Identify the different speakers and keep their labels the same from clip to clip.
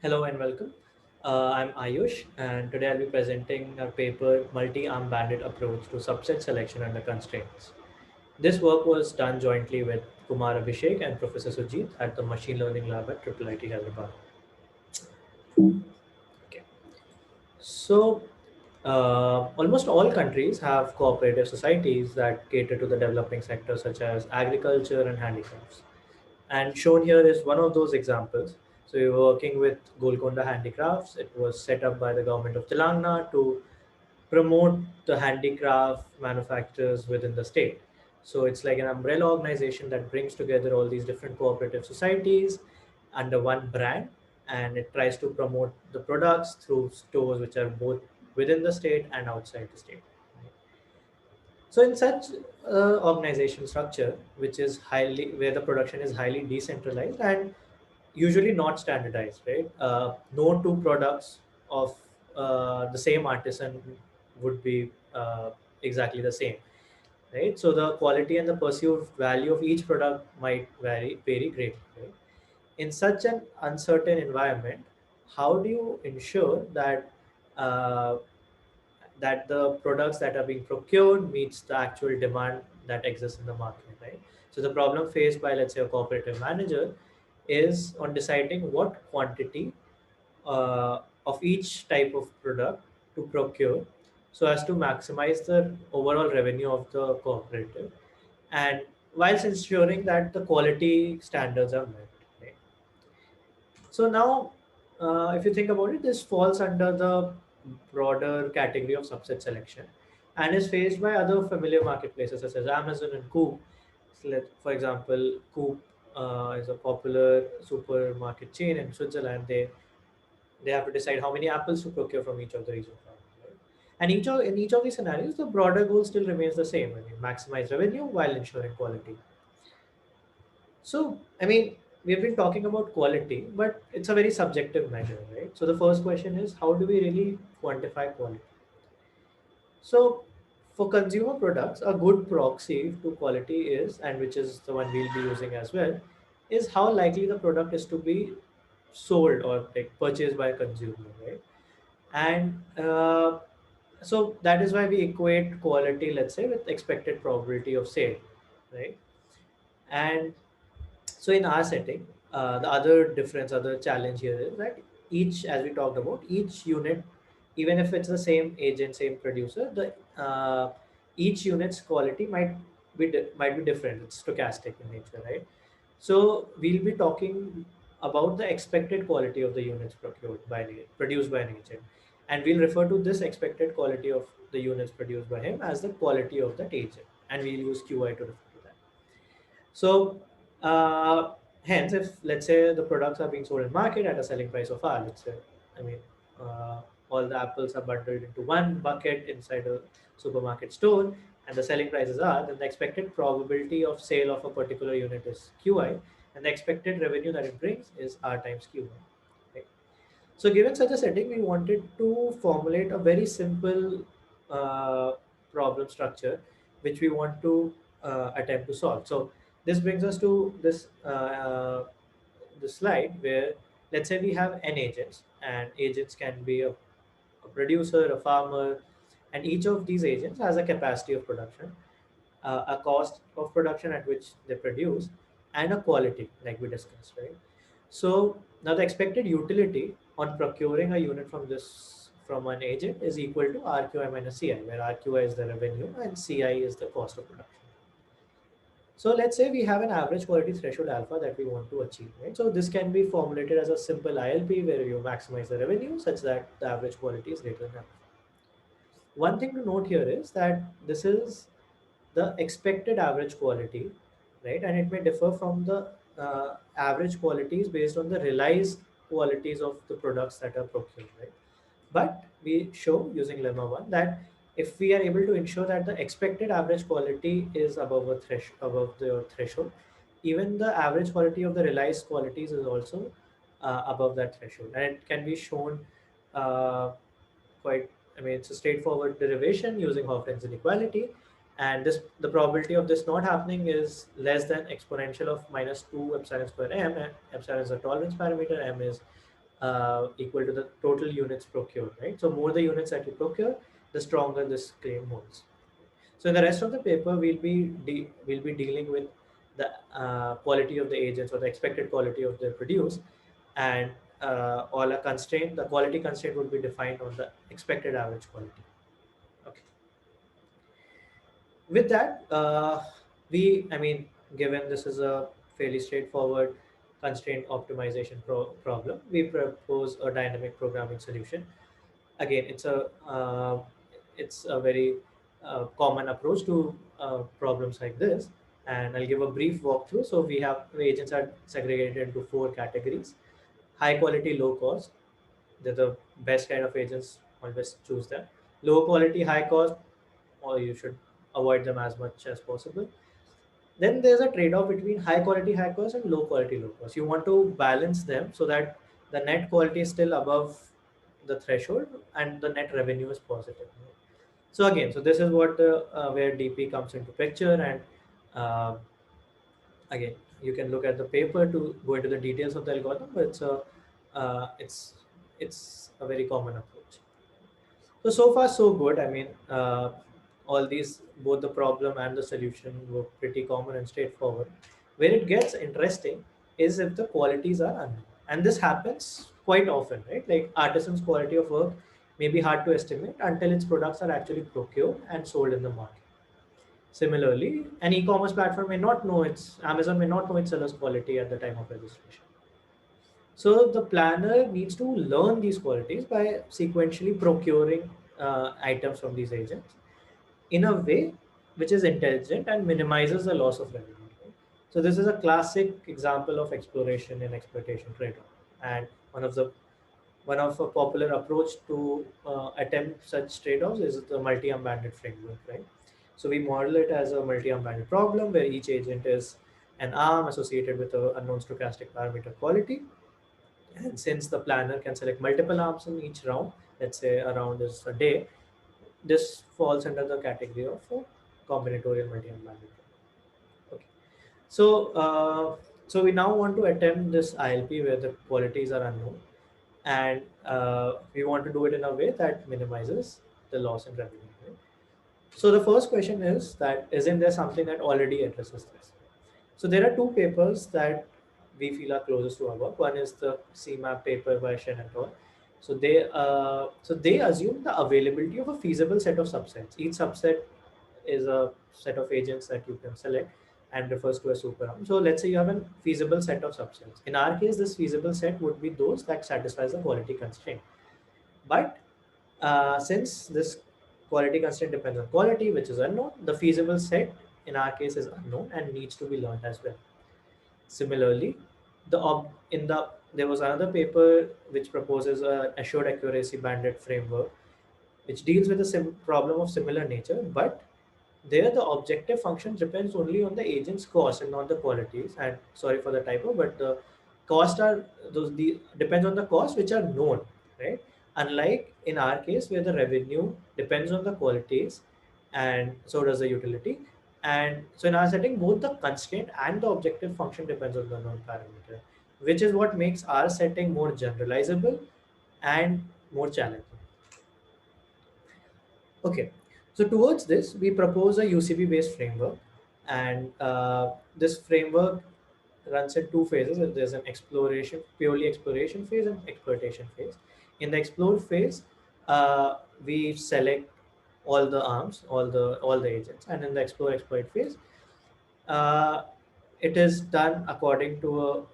Speaker 1: Hello and welcome. I'm Ayush, and today I'll be presenting our paper Multi-Arm Bandit Approach to Subset Selection Under Constraints. This work was done jointly with Kumar Abhishek and Professor Sujit at the Machine Learning Lab at IIIT Hyderabad. Okay. So, almost all countries have cooperative societies that cater to the developing sectors such as agriculture and handicrafts. And shown here is one of those examples. So we were working with Golconda Handicrafts. It was set up by the government of Telangana to promote the handicraft manufacturers within the state. So it's like an umbrella organization that brings together all these different cooperative societies under one brand, and it tries to promote the products through stores which are both within the state and outside the state. So in such organization structure, which is highly where the production is highly decentralized and usually not standardized, right? No two products of the same artisan would be exactly the same, right? So the quality and the perceived value of each product might very greatly. Right? In such an uncertain environment, how do you ensure that uh, the products that are being procured meets the actual demand that exists in the market, right? So the problem faced by, let's say, a cooperative manager is on deciding what quantity of each type of product to procure so as to maximize the overall revenue of the cooperative, and whilst ensuring that the quality standards are met, right? So now, if you think about it, this falls under the broader category of subset selection and is faced by other familiar marketplaces such as Amazon and Coop. So for example, Coop is a popular supermarket chain in Switzerland. They have to decide how many apples to procure from each of the region farmers. Right? And in each of these scenarios, the broader goal still remains the same. I mean, maximize revenue while ensuring quality. So, I mean, we've been talking about quality, but it's a very subjective measure, right? So, the first question is how do we really quantify quality? So, for consumer products, a good proxy to quality is, and which is the one we'll be using as well, is how likely the product is to be sold or like purchased by a consumer, right? And so that is why we equate quality, let's say, with expected probability of sale, right? And so in our setting, the other challenge here is that as we talked about, each unit, even if it's the same agent, same producer, the each unit's quality might be different. It's stochastic in nature, right? So we'll be talking about the expected quality of the units produced by an agent, and we'll refer to this expected quality of the units produced by him as the quality of that agent, and we'll use QI to refer to that. So, hence, if let's say the products are being sold in market at a selling price of R, let's say, I mean, uh, all the apples are bundled into one bucket inside a supermarket store, and the selling prices are, then the expected probability of sale of a particular unit is QI, and the expected revenue that it brings is R times QI. Right? So, given such a setting, we wanted to formulate a very simple uh, problem structure, which we want to attempt to solve. So, this brings us to this slide where, let's say, we have n agents, and agents can be a producer, a farmer, and each of these agents has a capacity of production, a cost of production at which they produce, and a quality, like we discussed, right? So now the expected utility on procuring a unit from an agent is equal to RQI minus CI, where RQI is the revenue and CI is the cost of production. So let's say we have an average quality threshold alpha that we want to achieve, right? So this can be formulated as a simple ILP where you maximize the revenue such that the average quality is greater than alpha. One thing to note here is that this is the expected average quality, right? And it may differ from the average qualities based on the realized qualities of the products that are procured, right? But we show using lemma 1 that if we are able to ensure that the expected average quality is above the threshold, even the average quality of the realized qualities is also above that threshold, and it can be shown uh, quite. I mean, it's a straightforward derivation using Hofstad's inequality, and this the probability of this not happening is less than exponential of minus 2 epsilon square m. And epsilon is a tolerance parameter, m is equal to the total units procured, right? So more the units that you procure, the stronger this claim holds. So in the rest of the paper, we'll be dealing with the quality of the agents or the expected quality of the produce, and all a constraint. The quality constraint would be defined on the expected average quality. Okay. With that, given this is a fairly straightforward constraint optimization problem, we propose a dynamic programming solution. Again, it's a very common approach to problems like this, and I'll give a brief walkthrough. So we have the agents are segregated into four categories: high quality, low cost. They're the best kind of agents. Always choose them. Low quality, high cost, or you should avoid them as much as possible. Then there's a trade-off between high quality high cost and low quality low cost. You want to balance them so that the net quality is still above the threshold and the net revenue is positive. So again, so this is what where DP comes into picture, and uh, again, you can look at the paper to go into the details of the algorithm, but it's a very common approach. So far so good. All these, both the problem and the solution, were pretty common and straightforward. Where it gets interesting is if the qualities are unknown, and this happens quite often, right? Like artisans' quality of work may be hard to estimate until its products are actually procured and sold in the market. Similarly, an e-commerce platform may not know its Amazon may not know its seller's quality at the time of registration. So the planner needs to learn these qualities by sequentially procuring items from these agents in a way which is intelligent and minimizes the loss of revenue. Right? So this is a classic example of exploration and exploitation trade-off, and one of a popular approach to attempt such trade-offs is the multi-arm bandit framework, right? So we model it as a multi-arm bandit problem where each agent is an arm associated with a unknown stochastic parameter quality, and since the planner can select multiple arms in each round, let's say a round is a day, this falls under the category of a combinatorial multi-arm bandit. Okay. So, so we now want to attempt this ILP where the qualities are unknown, and we want to do it in a way that minimizes the loss in revenue. Right? So the first question is that isn't there something that already addresses this? So there are two papers that we feel are closest to our work. One is the CMAP paper by Shen et al. So they assume the availability of a feasible set of subsets. Each subset is a set of agents that you can select and refers to as superarm. So let's say you have a feasible set of subsets. In our case, this feasible set would be those that satisfies the quality constraint. But since this quality constraint depends on quality, which is unknown, the feasible set in our case is unknown and needs to be learned as well. Similarly, in the there was another paper which proposes a assured accuracy bandit framework, which deals with a problem of similar nature, but there the objective function depends only on the agent's cost and not the qualities. And sorry for the typo, but the cost are those the depends on the cost which are known, right? Unlike in our case where the revenue depends on the qualities, and so does the utility. And so in our setting, both the constraint and the objective function depends on the known parameter, which is what makes our setting more generalizable and more challenging. Okay, so towards this, we propose a UCB-based framework, and this framework runs in two phases. There's an purely exploration phase, and exploitation phase. In the explore phase, we select all the arms, all the agents, and in the explore exploit phase, uh, it is done according to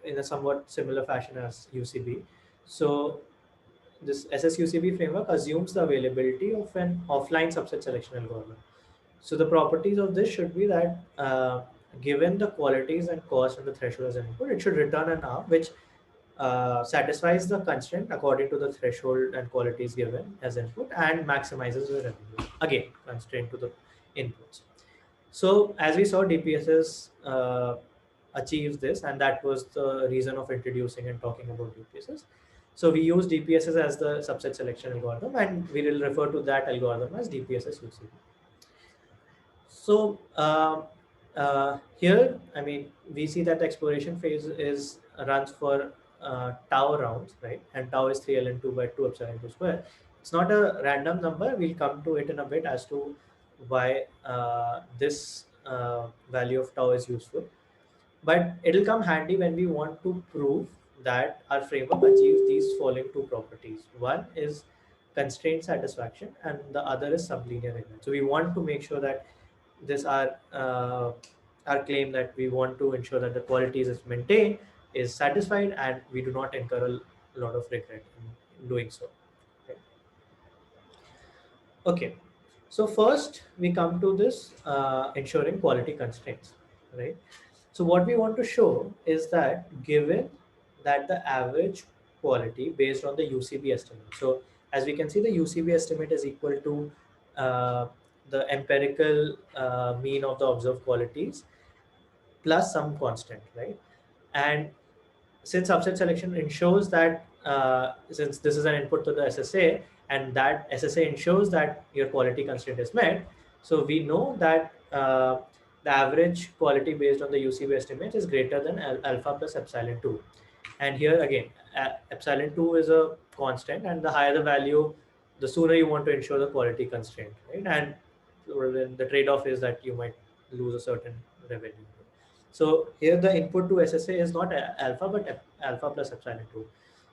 Speaker 1: in a somewhat similar fashion as UCB. So this SSUCB framework assumes the availability of an offline subset selection algorithm. So the properties of this should be that given the qualities and cost and the threshold as an input, it should return an arm which satisfies the constraint according to the threshold and qualities given as input and maximizes the revenue. Again, constraint to the inputs. So as we saw, DPSS achieves this, and that was the reason of introducing and talking about DPSS. So we use DPSS as the subset selection algorithm, and we will refer to that algorithm as DPSS UCB. So here, we see that the exploration phase is runs for tau rounds, right? And tau is 3 ln 2 by 2 epsilon 2 square. It's not a random number. We'll come to it in a bit as to why this value of tau is useful. But it'll come handy when we want to prove that our framework achieves these following two properties. One is constraint satisfaction, and the other is sublinear regression. So we want to make sure that this our claim that we want to ensure that the quality is maintained is satisfied, and we do not incur a lot of regret in doing so. Okay. Okay. So first we come to this ensuring quality constraints, right? So what we want to show is that given that the average quality based on the UCB estimate. So as we can see, the UCB estimate is equal to uh, the empirical mean of the observed qualities plus some constant, right? And since subset selection ensures that since this is an input to the SSA and that SSA ensures that your quality constraint is met, so we know that the average quality based on the UCB estimate is greater than alpha plus epsilon 2. And here again, epsilon 2 is a constant, and the higher the value, the sooner you want to ensure the quality constraint, right? And then the trade-off is that you might lose a certain revenue. So here the input to SSA is not alpha, but alpha plus epsilon 2.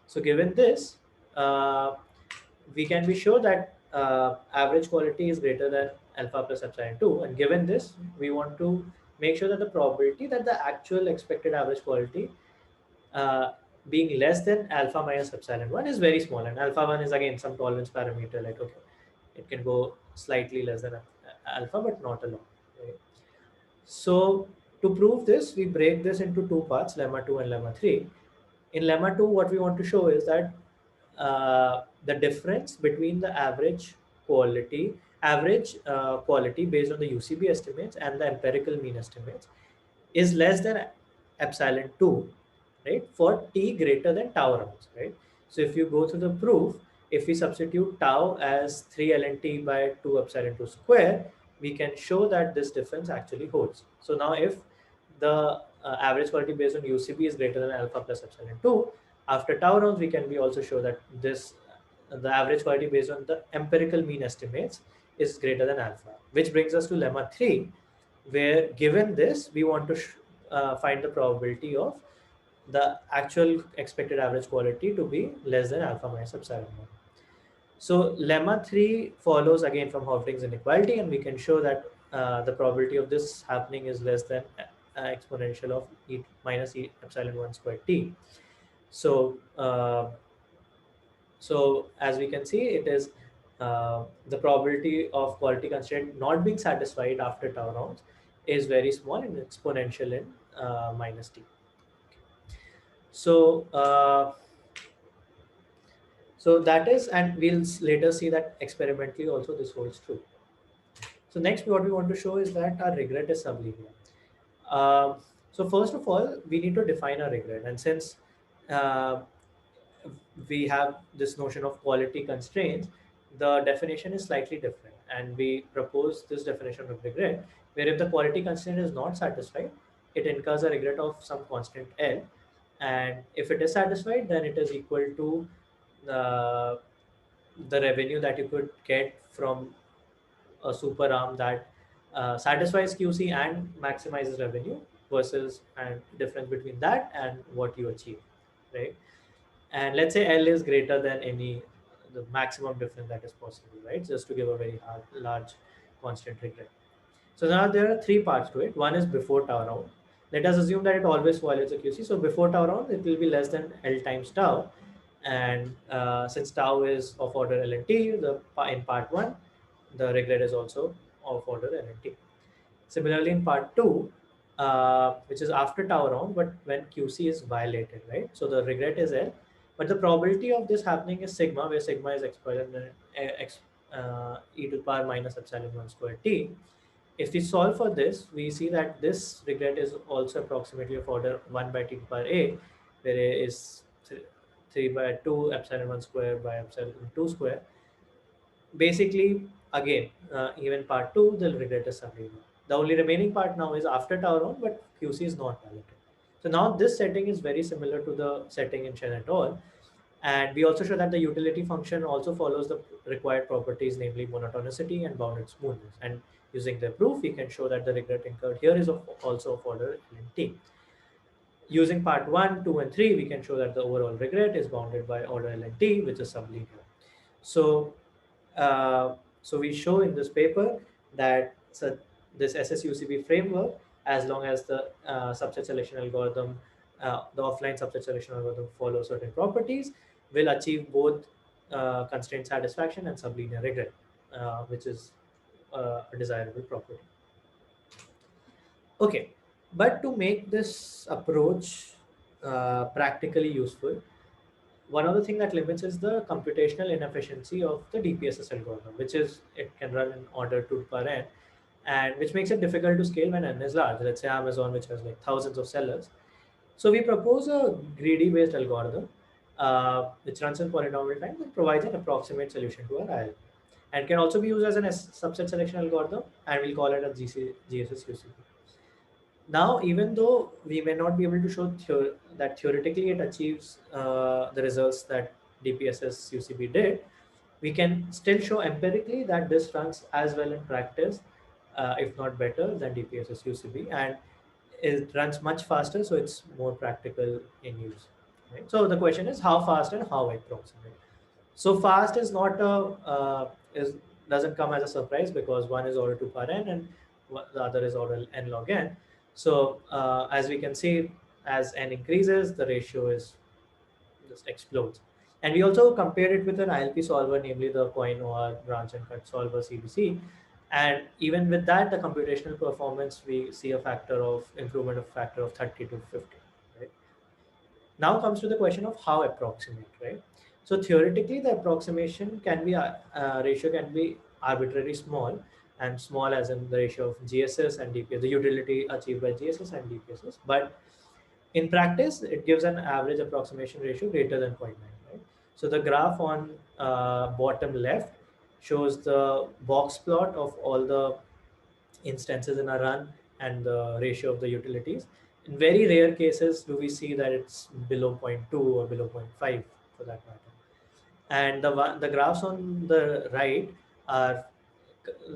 Speaker 1: So given this, we can be sure that average quality is greater than alpha plus epsilon 2. And given this, we want to make sure that the probability that the actual expected average quality uh, being less than alpha minus epsilon 1 is very small. And alpha 1 is again some tolerance parameter, like, okay, it can go slightly less than alpha, but not a lot. Right? So to prove this, we break this into two parts, lemma 2 and lemma 3. In lemma 2, what we want to show is that the difference between the average quality based on the UCB estimates and the empirical mean estimates is less than epsilon 2, right, for t greater than tau rounds, right? So if you go through the proof, if we substitute tau as 3 ln t by 2 epsilon 2 square, we can show that this difference actually holds. So now if the average quality based on UCB is greater than alpha plus epsilon 2, after tau rounds, we can be also show that this the average quality based on the empirical mean estimates is greater than alpha, which brings us to lemma 3, where given this, we want to find the probability of the actual expected average quality to be less than alpha minus epsilon 1. So lemma 3 follows again from Hofding's inequality, and we can show that the probability of this happening is less than exponential of e minus e epsilon 1 squared t. So so as we can see, it is the probability of quality constraint not being satisfied after tau rounds is very small and exponential in minus t. So so that is, and we'll later see that experimentally also this holds true. So next, what we want to show is that our regret is sublinear. Um, so first of all, we need to define our regret, and since uh, we have this notion of quality constraints, the definition is slightly different, and we propose this definition of regret, where if the quality constraint is not satisfied, it incurs a regret of some constant L, and if it is satisfied, then it is equal to uh, the revenue that you could get from a super arm that satisfies QC and maximizes revenue versus and difference between that and what you achieve, right? And let's say L is greater than any the maximum difference that is possible, right? Just to give a very large constant regret. So now there are three parts to it. One is before tau round. Let us assume that it always violates a QC. So before tau round, it will be less than L times tau. And since tau is of order L and T, in part one, the regret is also of order L and T. Similarly, in part two, which is after tau round, but when QC is violated, right? So the regret is L, but the probability of this happening is sigma, where sigma is e to the power minus epsilon 1 square t. If we solve for this, we see that this regret is also approximately of order 1 by t to the power a, where a is 3 by 2 epsilon 1 square by epsilon 2 square. Basically, again, even part 2, the regret is sublinear. The only remaining part now is after tau round, but QC is not validated. So now this setting is very similar to the setting in Shen et al. And we also show that the utility function also follows the required properties, namely monotonicity and bounded smoothness. And using the proof, we can show that the regret incurred here is also of order LNT. Using part 1, 2, and 3, we can show that the overall regret is bounded by order LNT, which is sublinear. So, uh, so we show in this paper that this SSUCB framework, as long as the subset selection algorithm, the offline subset selection algorithm follows certain properties, will achieve both constraint satisfaction and sublinear regret, which is a desirable property. Okay, but to make this approach practically useful, one of the things that limits is the computational inefficiency of the DPSS algorithm, which is it can run in order 2 per n, and which makes it difficult to scale when n is large. Let's say Amazon, which has like thousands of sellers. So we propose a greedy-based algorithm, which runs in polynomial time and provides an approximate solution to our IL, and can also be used as an subset selection algorithm, and we'll call it a GSS-UCP. Now, even though we may not be able to show that theoretically it achieves the results that DPSS UCB did, we can still show empirically that this runs as well in practice, if not better than DPSS UCB, and it runs much faster, so it's more practical in use. Right? So the question is how fast and how approximate. So fast is not a is doesn't come as a surprise because one is order 2 per n and the other is order n log n. So as we can see, as n increases, the ratio is just explodes. And we also compared it with an ILP solver, namely the coin or branch and cut solver CBC. And even with that, the computational performance, we see a factor of improvement of factor of 30 to 50. Right? Now comes to the question of how approximate, right? So theoretically, the approximation can be ratio can be arbitrarily small, and small as in the ratio of GSS and DPS, the utility achieved by GSS and DPSS. But in practice, it gives an average approximation ratio greater than 0.9. Right? So the graph on bottom left shows the box plot of all the instances in a run and the ratio of the utilities. In very rare cases, do we see that it's below zero point 0.2 or below zero point 0.5 for that matter. And the graphs on the right are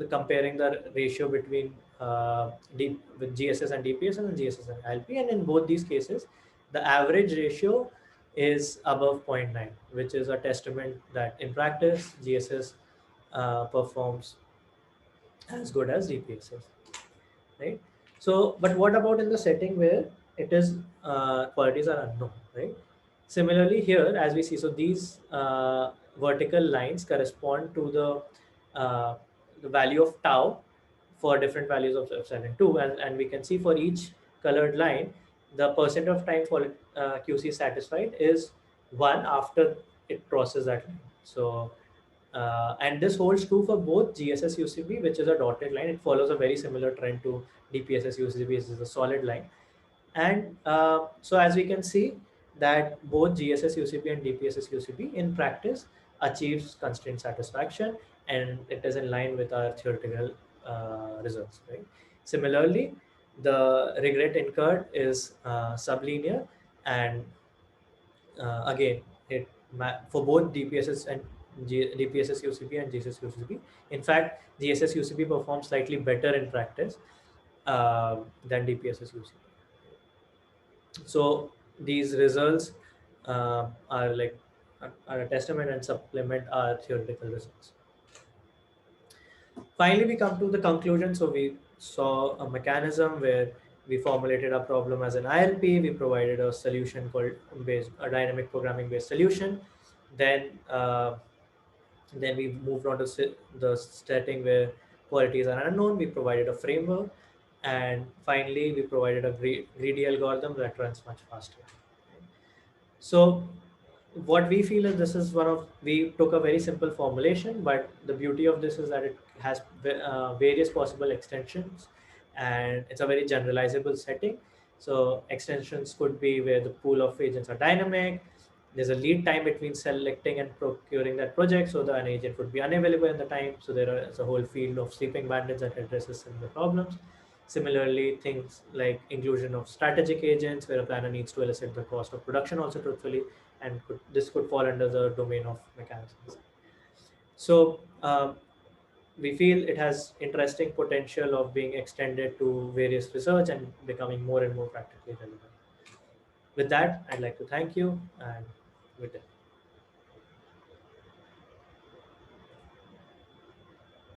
Speaker 1: comparing the ratio between with GSS and DPS and GSS and LP. And in both these cases, the average ratio is above zero point 0.9, which is a testament that in practice, GSS performs as good as DPSS, right? So, but what about in the setting where it is qualities are unknown, right? Similarly here, as we see, so these vertical lines correspond to the value of tau for different values of epsilon 2, and we can see for each colored line, the percent of time for QC satisfied is 1 after it crosses that line. So and this holds true for both GSS UCB, which is a dotted line. It follows a very similar trend to DPSS UCB, which is a solid line. And so as we can see that both GSS UCB and DPSS UCB in practice achieves constraint satisfaction, and it is in line with our theoretical results. Right? Similarly, the regret incurred is sublinear, and again, for both DPSS and DPSS UCB and GSS UCB. In fact, GSS UCB performs slightly better in practice than DPSS UCB. So these results are like are a testament and supplement our theoretical results. Finally, we come to the conclusion. So we saw a mechanism where we formulated a problem as an ILP. We provided a solution called a dynamic programming based solution. Then then we moved on to the setting where qualities are unknown. We provided a framework, and finally we provided a greedy algorithm that runs much faster. So what we feel is this is we took a very simple formulation, but the beauty of this is that it has various possible extensions, and it's a very generalizable setting. So extensions could be where the pool of agents are dynamic. There's a lead time between selecting and procuring that project, so an agent would be unavailable in the time. So there is a whole field of sleeping bandits that addresses similar problems. Similarly, things like inclusion of strategic agents, where a planner needs to elicit the cost of production also truthfully, and this could fall under the domain of mechanisms. So we feel it has interesting potential of being extended to various research and becoming more and more practically relevant. With that, I'd like to thank you and good day.